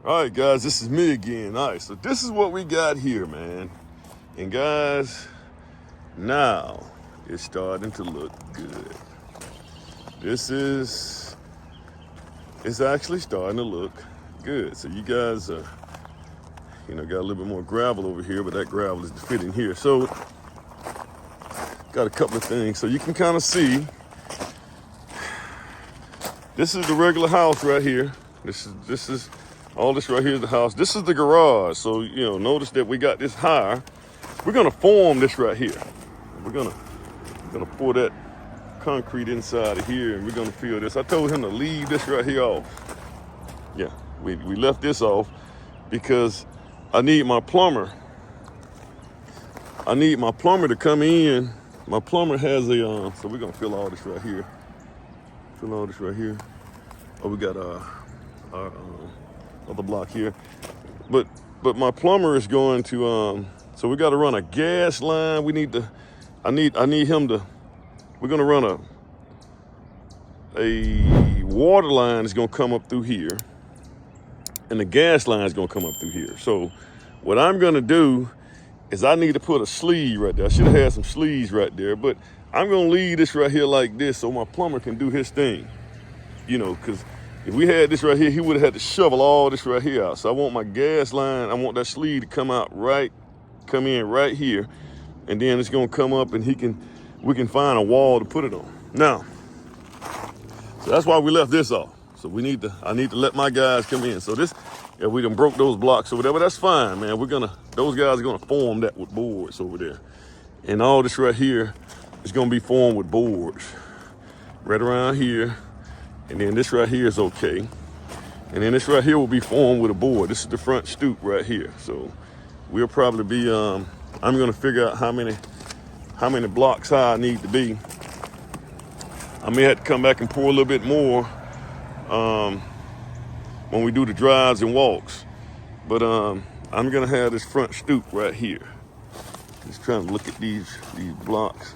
All right, guys, this is me again. All right, so this is what we got here, man. And guys, now it's starting to look good. It's actually starting to look good. So you guys, got a little bit more gravel over here, but that gravel is fitting here. So got a couple of things. So you can kind of see, this is the regular house right here. This is all this right here is the house. This is the garage. So, notice that we got this higher. We're gonna form this right here. We're gonna pour that concrete inside of here, and we're gonna fill this. I told him to leave this right here off. Yeah, we left this off because I need my plumber. To come in. My plumber has so we're gonna fill all this right here. Oh, we got our other block here, but my plumber is going to so we got to run a gas line. I need him to. We're gonna run a water line is gonna come up through here, and the gas line is gonna come up through here. So what I'm gonna do is I need to put a sleeve right there. I should have had some sleeves right there, but I'm gonna leave this right here like this so my plumber can do his thing. Because if we had this right here, he would have had to shovel all this right here out. So I want my gas line, I want that sleeve to come in right here, and then it's gonna come up and we can find a wall to put it on. Now, so that's why we left this off. So I need to let my guys come in. So if we done broke those blocks or whatever, that's fine, man. Those guys are gonna form that with boards over there. And all this right here is gonna be formed with boards right around here. And then this right here is okay. And then this right here will be formed with a board. This is the front stoop right here. So we'll probably be, I'm gonna figure out how many blocks high I need to be. I may have to come back and pour a little bit more when we do the drives and walks. But I'm gonna have this front stoop right here. Just trying to look at these blocks.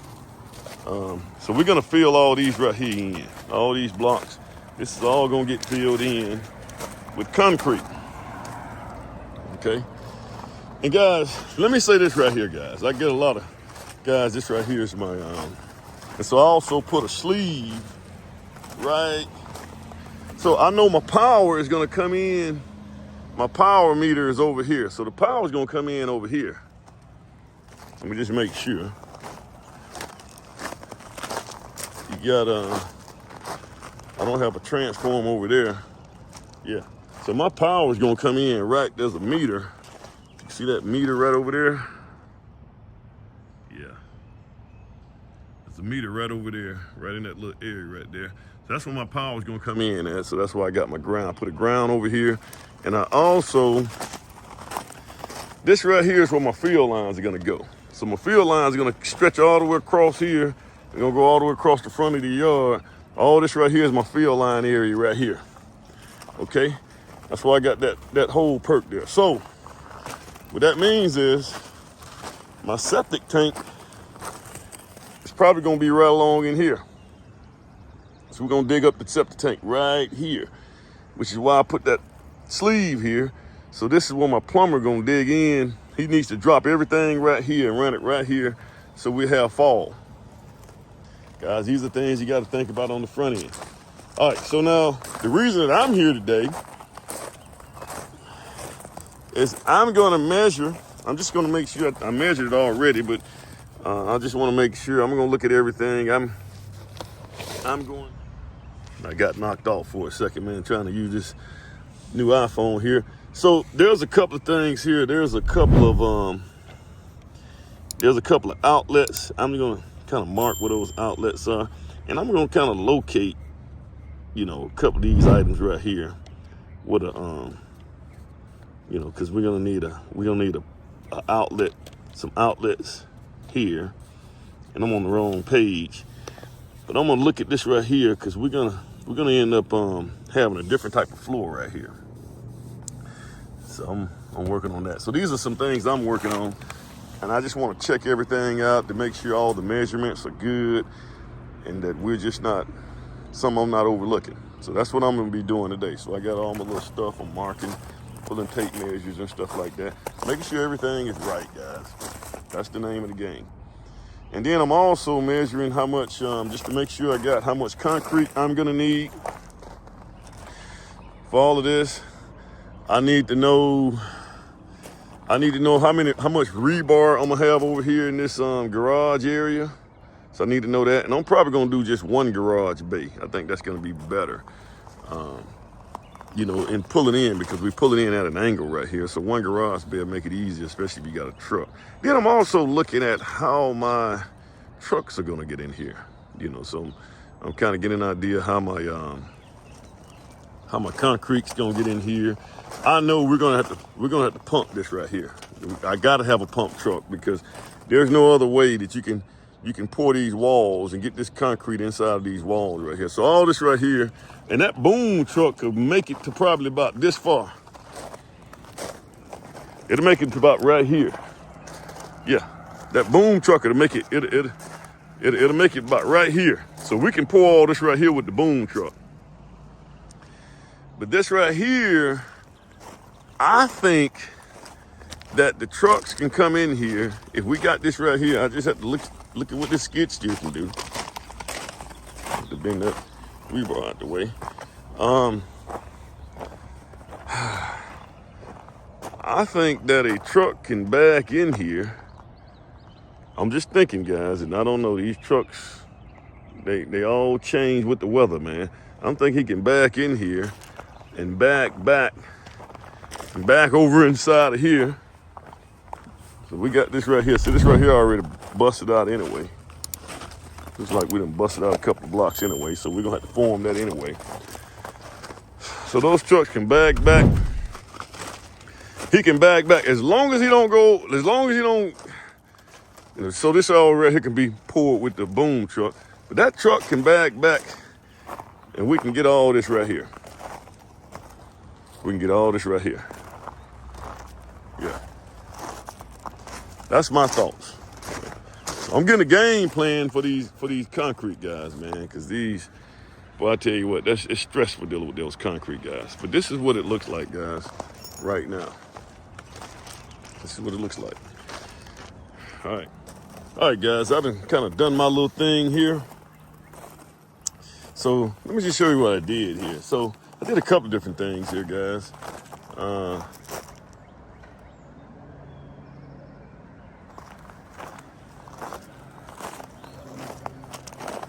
So we're gonna fill all these right here in. All these blocks. This is all gonna get filled in with concrete. Okay? And guys, let me say this right here, guys. I get a lot of guys, this right here is my and so I also put a sleeve right. So I know my power is gonna come in. My power meter is over here. So the power is gonna come in over here. Let me just make sure. You got I don't have a transformer over there. Yeah. So my power is gonna come in right. There's a meter. You see that meter right over there? Yeah. There's a meter right over there, right in that little area right there. So that's where my power is gonna come in at. So that's why I got my ground. I put a ground over here. And I also, this right here is where my field lines are gonna go. So my field lines are gonna stretch all the way across here. They're gonna go all the way across the front of the yard. All this right here is my field line area right here. Okay? That's why I got that whole perk there. So what that means is my septic tank is probably gonna be right along in here. So we're gonna dig up the septic tank right here, which is why I put that sleeve here. So this is where my plumber gonna dig in. He needs to drop everything right here and run it right here so we have fall. Guys, these are things you got to think about on the front end. All right, so now the reason that I'm here today is I'm going to measure. I'm just going to make sure I measured it already, but I just want to make sure. I'm going to look at everything. I got knocked off for a second, man, trying to use this new iPhone here. So there's a couple of things here. There's a couple of outlets. I'm going to kind of mark where those outlets are, and I'm going to kind of locate, a couple of these items right here with a, because we're gonna need a outlet, some outlets here, and I'm on the wrong page, but I'm gonna look at this right here because we're gonna end up having a different type of floor right here. So I'm working on that. So these are some things I'm working on. And I just want to check everything out to make sure all the measurements are good and that we're just some I'm not overlooking. So that's what I'm going to be doing today. So I got all my little stuff I'm marking pulling tape measures and stuff like that. Making sure everything is right, guys. That's the name of the game. And then I'm also measuring how much, just to make sure I got how much concrete I'm gonna need for all of this. I need to know how much rebar I'm gonna have over here in this garage area. So I need to know that. And I'm probably gonna do just one garage bay. I think that's gonna be better. You know, and pull it in, because we pull it in at an angle right here. So one garage bay will make it easier, especially if you got a truck. Then I'm also looking at how my trucks are gonna get in here. You know, so I'm kind of getting an idea how my concrete's gonna get in here. I know we're gonna have to pump this right here. I gotta have a pump truck, because there's no other way that you can pour these walls and get this concrete inside of these walls right here. So all this right here, and that boom truck could make it to probably about this far. It'll make it to about right here. Yeah, that boom truck will make it. It'll make it about right here. So we can pour all this right here with the boom truck. But this right here, I think that the trucks can come in here. If we got this right here, I just have to look at what this skid steer can do. To bend that rebar out the way. I think that a truck can back in here. I'm just thinking, guys, and I don't know, these trucks, they all change with the weather, man. I'm thinking he can back in here and back over inside of here. So we got this right here. So this right here already busted out anyway. Looks like we done busted out a couple of blocks anyway, so we're gonna have to form that anyway. So those trucks can back. He can back as long as he don't, so this all right here can be poured with the boom truck. But that truck can back, and we can get all this right here. We can get all this right here. Yeah. That's my thoughts. I'm getting a game plan for these concrete guys, man, because these, well, I tell you what, it's stressful dealing with those concrete guys. But this is what it looks like, guys, right now. This is what it looks like. All right, guys, I've been kind of done my little thing here. So let me just show you what I did here. So I did a couple different things here, guys.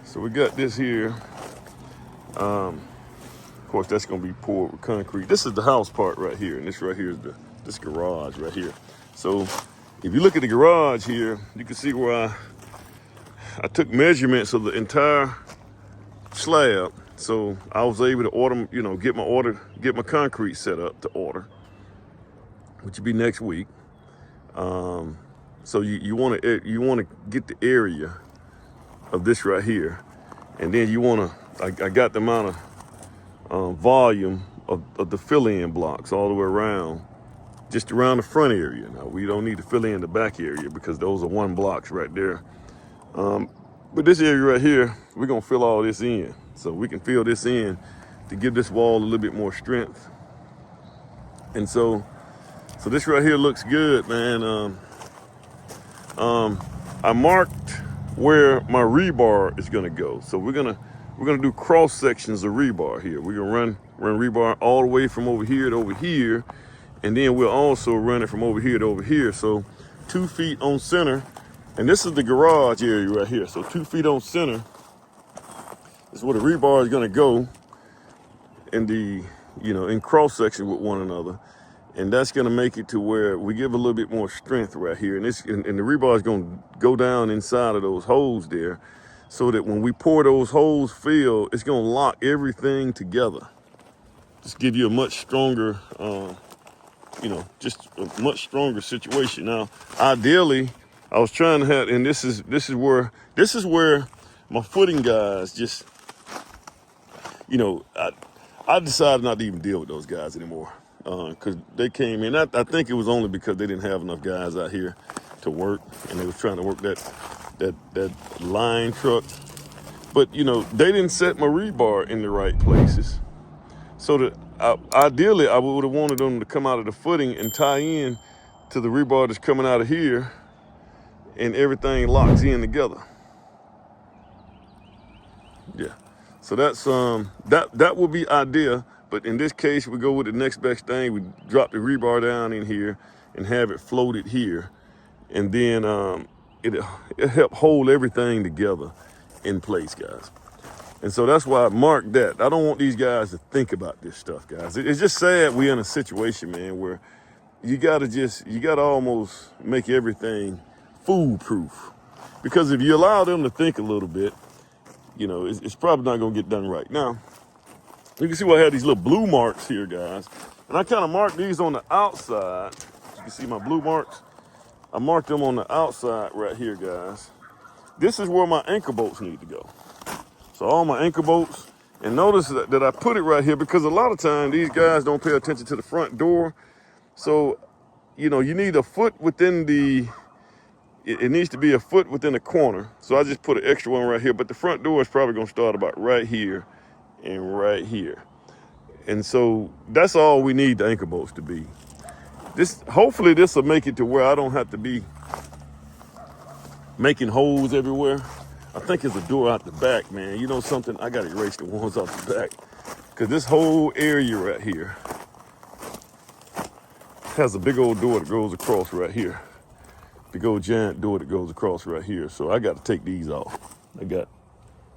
So we got this here. Of course, that's gonna be poured with concrete. This is the house part right here, and this right here is this garage right here. So if you look at the garage here, you can see where I took measurements of the entire slab. So I was able to order, get my concrete set up to order, which will be next week. So you want to get the area of this right here, and then I got the amount of volume of the fill-in blocks all the way around, just around the front area. Now we don't need to fill in the back area because those are one blocks right there. But this area right here, we're gonna fill all this in. So we can fill this in to give this wall a little bit more strength. And so this right here looks good, man. I marked where my rebar is gonna go. So we're gonna do cross sections of rebar here. We're gonna run rebar all the way from over here to over here, and then we'll also run it from over here to over here. So 2 feet on center, and this is the garage area right here. So 2 feet on center is where the rebar is gonna go in the, in cross section with one another. And that's gonna make it to where we give a little bit more strength right here. And the rebar is gonna go down inside of those holes there, so that when we pour those holes fill, it's gonna lock everything together. Just give you a much stronger, just a much stronger situation. Now, ideally, I was trying to have, and this is where my footing guys just, I decided not to even deal with those guys anymore. Because they came in, I think it was only because they didn't have enough guys out here to work, and they was trying to work that line truck. But they didn't set my rebar in the right places, so that ideally, I would have wanted them to come out of the footing and tie in to the rebar that's coming out of here, and everything locks in together. Yeah. So that's that would be ideal. But in this case, we go with the next best thing. We drop the rebar down in here and have it floated here, and then it help hold everything together in place, guys. And so that's why I marked that. I don't want these guys to think about this stuff, guys. It's just sad we're in a situation, man, where you gotta almost make everything foolproof. Because if you allow them to think a little bit, you know, it's probably not gonna get done right. Now, you can see where I have these little blue marks here, guys. And I kind of marked these on the outside. You can see my blue marks. I marked them on the outside right here, guys. This is where my anchor bolts need to go. So all my anchor bolts, and notice that I put it right here because a lot of times these guys don't pay attention to the front door. So, you know, you need a foot within it needs to be a foot within the corner. So I just put an extra one right here, but the front door is probably gonna start about right here and right here. And so that's all we need the anchor bolts to be. Hopefully this will make it to where I don't have to be making holes everywhere. I think it's a door out the back, man. You know something? I gotta erase the ones off the back, because this whole area right here has a big old door that goes across right here. Big old giant door that goes across right here. So I gotta take these off. I got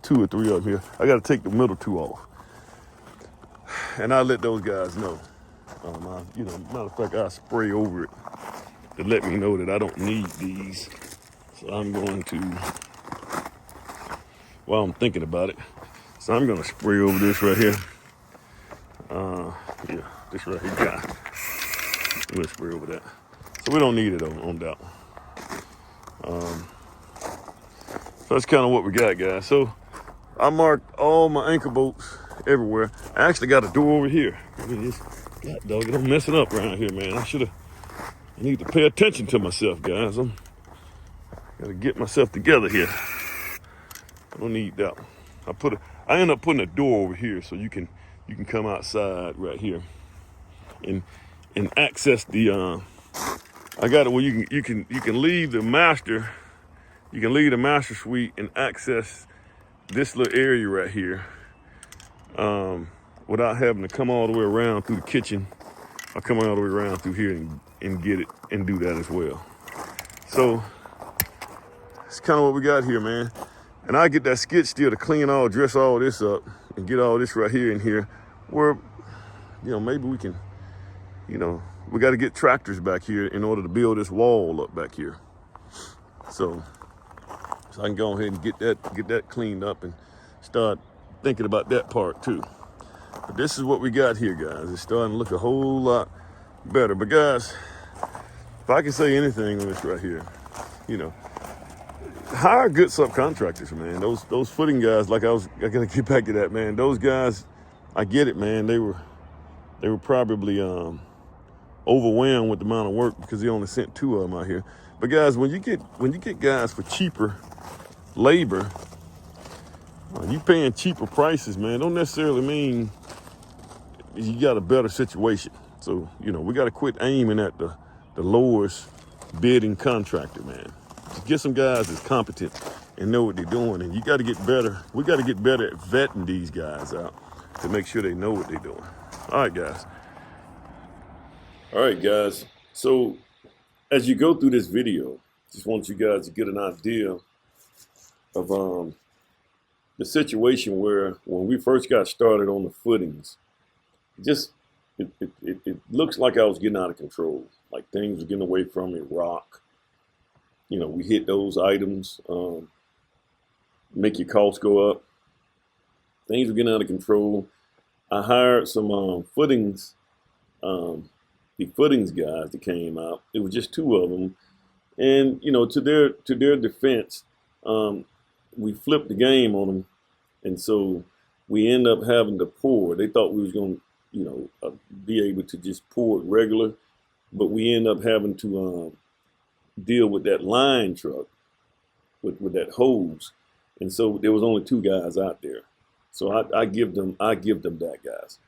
2 or 3 of them here. I gotta take the middle 2 off. And I let those guys know. You know, matter of fact, I spray over it to let me know that I don't need these. So I'm going to, while I'm thinking about it, so I'm gonna spray over this right here. Yeah, this right here, guy. We'll spray over that. So we don't need it on that one. So that's kind of what we got, guys. So I marked all my anchor bolts everywhere. I actually got a door over here. God dog, I'm messing up around here, man. I need to pay attention to myself, guys. Gotta get myself together here. I don't need that one. I end up putting a door over here so you can come outside right here and access the I got it where you can leave the master. You can leave the master suite and access this little area right here without having to come all the way around through the kitchen. I'll come all the way around through here and get it and do that as well. So it's kind of what we got here, man. And I get that skid steer to dress all this up and get all this right here in here where, you know, maybe we can, you know, we got to get tractors back here in order to build this wall up back here. So I can go ahead and get that cleaned up and start thinking about that part too. But this is what we got here, guys. It's starting to look a whole lot better. But guys, if I can say anything on this right here, you know, hire good subcontractors, man. Those footing guys, I gotta get back to that, man. Those guys, I get it, man. They were probably overwhelmed with the amount of work because he only sent 2 of them out here. But guys, when you get guys for cheaper labor, you paying cheaper prices, man, don't necessarily mean you got a better situation. So, you know, we got to quit aiming at the lowest bidding contractor, man. Just get some guys that's competent and know what they're doing. And you got to get better. We got to get better at vetting these guys out to make sure they know what they're doing. All right, guys. All right, guys. So as you go through this video, just want you guys to get an idea of the situation where when we first got started on the footings, it looks like I was getting out of control. Like things were getting away from me, rock. You know, we hit those items, make your costs go up. Things were getting out of control. I hired some footings, the footings guys that came out. It was just 2 of them. And, you know, to their defense, we flipped the game on them. And so we end up having to pour. They thought we was going to, you know, be able to just pour it regular, but we end up having to deal with that line truck with that hose. And so there was only 2 guys out there. So I give them that, guys.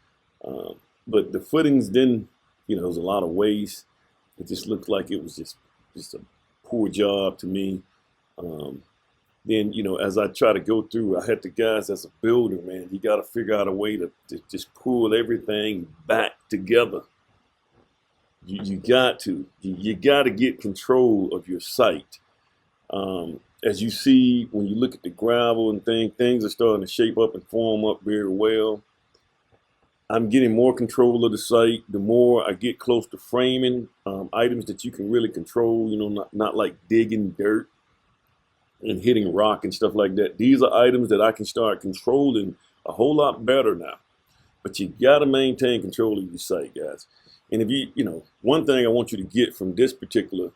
But the footings didn't, there was a lot of waste. It just looked like it was just a poor job to me. Um, then, as I try to go through, I had the guys as a builder, man, you got to figure out a way to just pull everything back together. You got to. You got to get control of your site. As you see, when you look at the gravel and things are starting to shape up and form up very well. I'm getting more control of the site. The more I get close to framing items that you can really control, not like digging dirt and hitting rock and stuff like that. These are items that I can start controlling a whole lot better now. But you got to maintain control of your site, guys. And if one thing I want you to get from this particular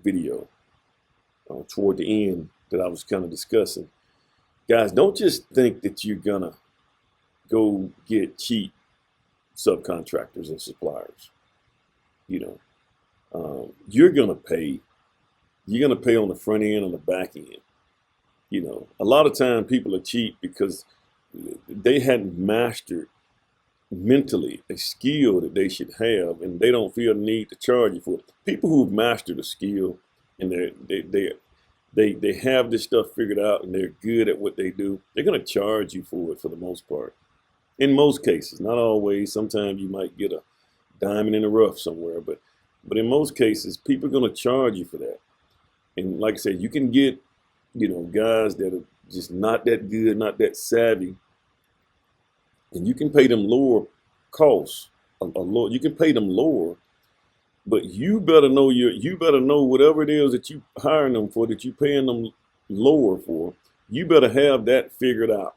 video toward the end that I was kind of discussing, guys, don't just think that you're gonna go get cheap subcontractors and suppliers. You're gonna pay. You're gonna pay on the front end, on the back end. A lot of time people are cheap because they hadn't mastered mentally a skill that they should have, and they don't feel the need to charge you for it. People who've mastered a skill and they have this stuff figured out and they're good at what they do, they're going to charge you for it for the most part. In most cases, not always. Sometimes you might get a diamond in the rough somewhere, but in most cases, people are going to charge you for that. And like I said, you can get, guys that are just not that good, not that savvy, and you can pay them lower costs. You can pay them lower, but you better know whatever it is that you hiring them for, that you paying them lower for. You better have that figured out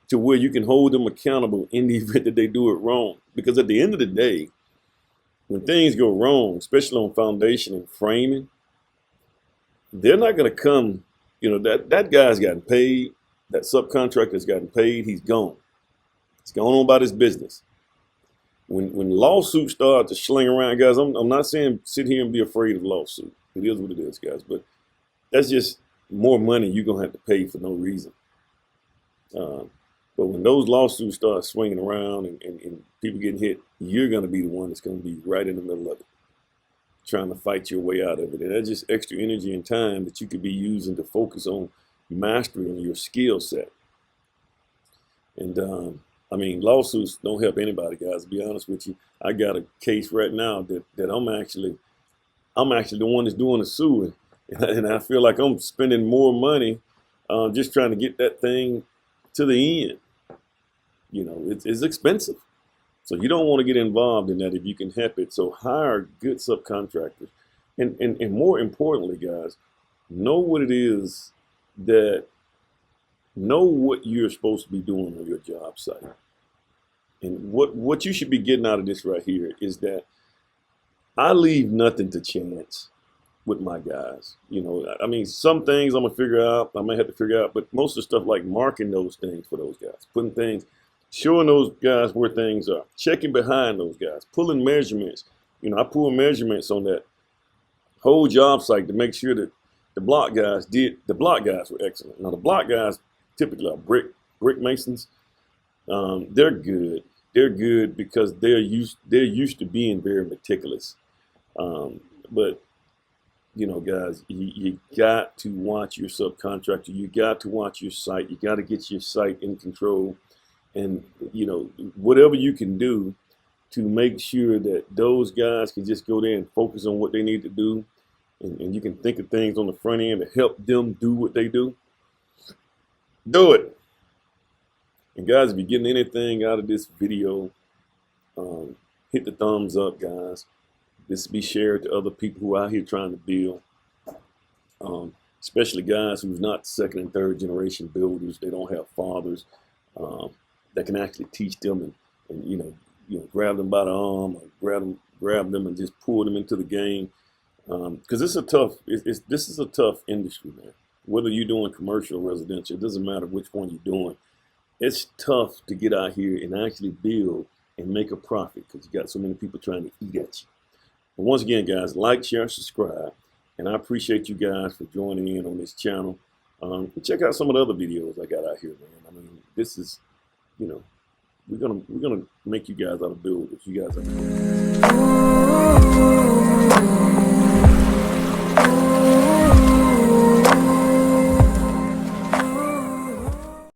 to where you can hold them accountable in the event that they do it wrong. Because at the end of the day, when things go wrong, especially on foundation and framing, they're not going to come. That guy's gotten paid. That subcontractor's gotten paid. He's gone. He's gone on about his business. When lawsuits start to sling around, guys, I'm not saying sit here and be afraid of lawsuit. It is what it is, guys. But that's just more money you're going to have to pay for no reason. But when those lawsuits start swinging around and people getting hit, you're going to be the one that's going to be right in the middle of it, trying to fight your way out of it. And that's just extra energy and time that you could be using to focus on mastering your skill set. And lawsuits don't help anybody, guys. To be honest with you, I got a case right now that I'm actually the one that's doing the suing, and I feel like I'm spending more money just trying to get that thing to the end. It's expensive, so you don't want to get involved in that if you can help it. So hire good subcontractors, and more importantly, guys, know what it is know what you're supposed to be doing on your job site. And what you should be getting out of this right here is that I leave nothing to chance with my guys. Some things I'm gonna figure out, I may have to figure out, but most of the stuff like marking those things for those guys, putting things, showing those guys where things are, checking behind those guys, pulling measurements. I pull measurements on that whole job site to make sure that the block guys were excellent. Now the block guys typically are brick masons. They're good. They're good because they're used to being very meticulous. But guys, you got to watch your subcontractor. You got to watch your site. You got to get your site in control, and whatever you can do to make sure that those guys can just go there and focus on what they need to do, and you can think of things on the front end to help them do what they do. Do it. And guys, if you're getting anything out of this video, hit the thumbs up, guys. This be shared to other people who are out here trying to build, especially guys who's not second and third generation builders. They don't have fathers that can actually teach them and grab them by the arm, or grab them and just pull them into the game. Because this is a tough industry, man. Whether you're doing commercial or residential, it doesn't matter which one you're doing. It's tough to get out here and actually build and make a profit because you got so many people trying to eat at you. But once again, guys, like, share, subscribe. And I appreciate you guys for joining in on this channel. Check out some of the other videos I got out here, man. This is you know, we're gonna make you guys out of builders. You guys are.